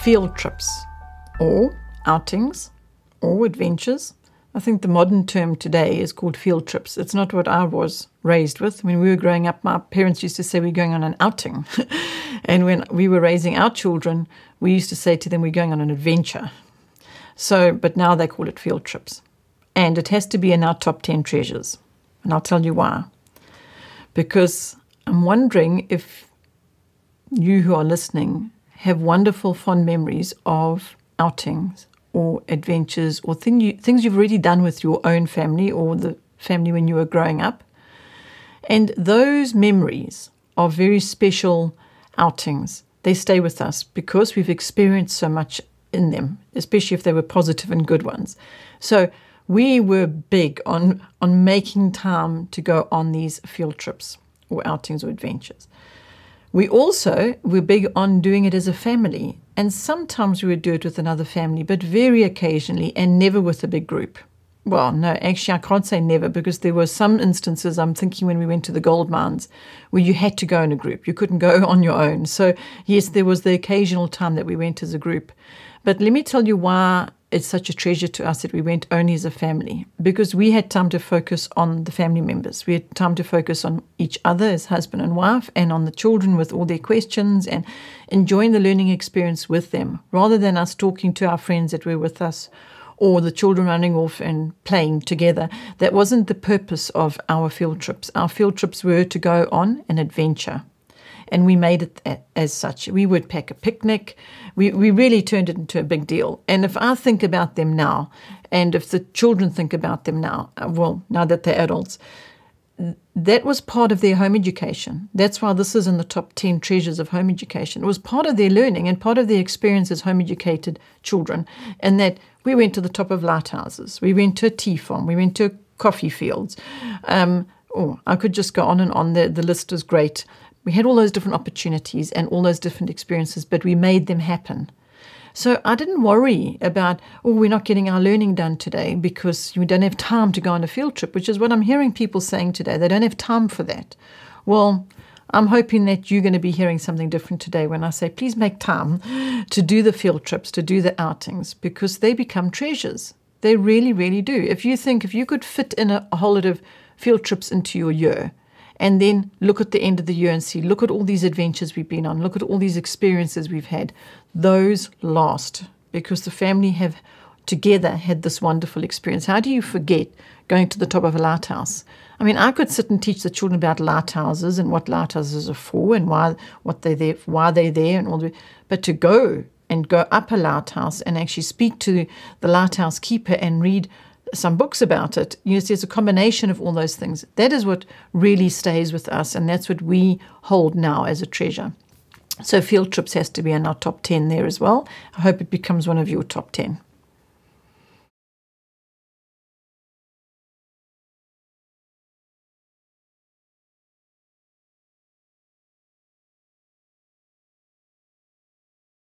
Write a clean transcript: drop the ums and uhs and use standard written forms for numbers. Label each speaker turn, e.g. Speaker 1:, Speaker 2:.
Speaker 1: field trips or outings or adventures. I think the modern term today is called field trips. It's not what I was raised with. When we were growing up, my parents used to say we're going on an outing. And when we were raising our children, we used to say to them we're going on an adventure. But now they call it field trips. And it has to be in our top 10 treasures. And I'll tell you why. Because I'm wondering if you who are listening have wonderful, fond memories of outings or adventures or things you've already done with your own family or the family when you were growing up. And those memories of very special outings, they stay with us because we've experienced so much in them, especially if they were positive and good ones. So we were big on making time to go on these field trips or outings or adventures. We also were big on doing it as a family, and sometimes we would do it with another family, but very occasionally and never with a big group. Well, no, actually I can't say never, because there were some instances, I'm thinking when we went to the gold mines, where you had to go in a group. You couldn't go on your own. So yes, there was the occasional time that we went as a group. But let me tell you why it's such a treasure to us that we went only as a family, because we had time to focus on the family members. We had time to focus on each other as husband and wife and on the children with all their questions and enjoying the learning experience with them, rather than us talking to our friends that were with us or the children running off and playing together. That wasn't the purpose of our field trips. Our field trips were to go on an adventure. And we made it as such. We would pack a picnic. We really turned it into a big deal. And if I think about them now, and if the children think about them now, well, now that they're adults, that was part of their home education. That's why this is in the top 10 treasures of home education. It was part of their learning and part of their experience as home-educated children. And that we went to the top of lighthouses. We went to a tea farm. We went to coffee fields. I could just go on and on. The list is great. We had all those different opportunities and all those different experiences, but we made them happen. So I didn't worry about, we're not getting our learning done today because we don't have time to go on a field trip, which is what I'm hearing people saying today. They don't have time for that. Well, I'm hoping that you're going to be hearing something different today when I say, please make time to do the field trips, to do the outings, because they become treasures. They really, really do. If you could fit in a whole lot of field trips into your year, and then look at the end of the year and see, look at all these adventures we've been on, look at all these experiences we've had. Those last because the family have together had this wonderful experience. How do you forget going to the top of a lighthouse? I mean, I could sit and teach the children about lighthouses and what lighthouses are for and why they're there and all that. But to go up a lighthouse and actually speak to the lighthouse keeper and read some books about it, there's a combination of all those things. That is what really stays with us, and that's what we hold now as a treasure. So field trips has to be in our top 10 there as well. I hope it becomes one of your top 10.